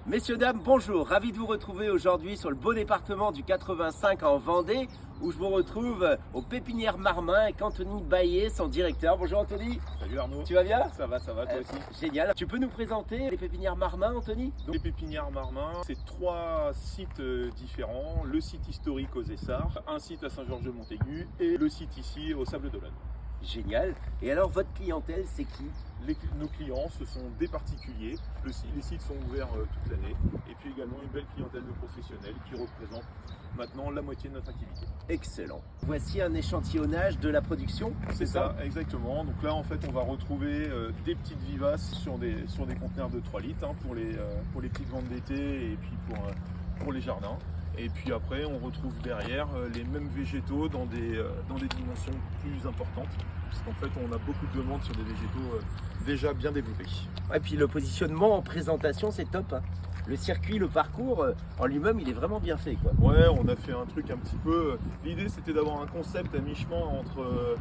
Messieurs, dames, bonjour, ravi de vous retrouver aujourd'hui sur le beau département du 85 en Vendée, où je vous retrouve aux Pépinières Marmin avec Anthony Baillet, son directeur. Bonjour Anthony. Salut Arnaud. Tu vas bien? Ça va, toi aussi. Génial. Tu peux nous présenter les Pépinières Marmin, Anthony? Donc, les Pépinières Marmin, c'est 3 sites différents. Le site historique aux Essarts, un site à Saint-Georges-de-Montaigu et le site ici au Sable d'Olonne. Génial. Et alors, votre clientèle, c'est qui? Nos clients, ce sont des particuliers. Les sites sont ouverts toute l'année. Et puis également une belle clientèle de professionnels qui représente maintenant la moitié de notre activité. Excellent. Voici un échantillonnage de la production. C'est ça, exactement. Donc là, en fait, on va retrouver des petites vivaces sur des conteneurs de 3 litres pour les petites ventes d'été et puis pour les jardins. Et puis après, on retrouve derrière les mêmes végétaux dans des dimensions plus importantes, puisqu'en fait, on a beaucoup de demandes sur des végétaux déjà bien développés. Et puis le positionnement en présentation, c'est top. Le circuit, le parcours en lui-même, il est vraiment bien fait, quoi. Ouais, on a fait un truc un petit peu... L'idée, c'était d'avoir un concept à mi-chemin entre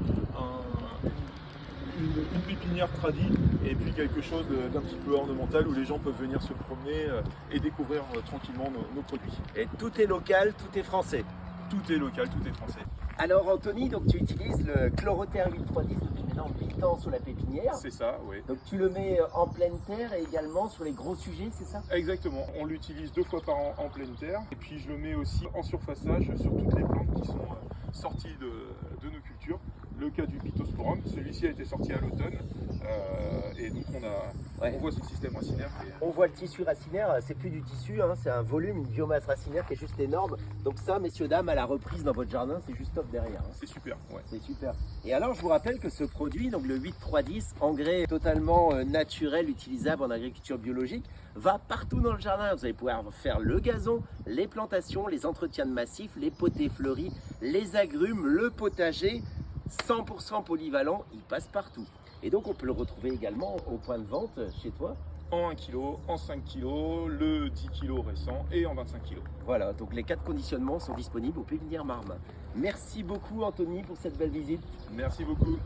une pépinière tradie et puis quelque chose d'un petit peu ornemental où les gens peuvent venir se promener et découvrir tranquillement nos produits. Et tout est local, tout est français. Tout est local, tout est français. Alors Anthony, donc tu utilises le Chlorother 8310 depuis maintenant 8 ans sur la pépinière. C'est ça, oui. Donc tu le mets en pleine terre et également sur les gros sujets, c'est ça? Exactement, on l'utilise 2 fois par an en pleine terre et puis je le mets aussi en surfaçage sur toutes les plantes qui sont sorties de nos cultures. Le cas du Pittosporum, celui-ci a été sorti à l'automne et donc on voit ce système racinaire. On voit le tissu racinaire, c'est plus du tissu, c'est un volume, une biomasse racinaire qui est juste énorme. Donc ça, messieurs, dames, à la reprise dans votre jardin, c'est juste top derrière. C'est super, ouais. C'est super. Et alors, je vous rappelle que ce produit, donc le 8310, engrais totalement naturel, utilisable en agriculture biologique, va partout dans le jardin. Vous allez pouvoir faire le gazon, les plantations, les entretiens de massifs, les potées fleuries, les agrumes, le potager. 100% polyvalent, il passe partout. Et donc on peut le retrouver également au point de vente chez toi. En 1 kg, en 5 kg, le 10 kg récent et en 25 kg. Voilà, donc les 4 conditionnements sont disponibles aux Pépinières Marmin. Merci beaucoup Anthony pour cette belle visite. Merci beaucoup.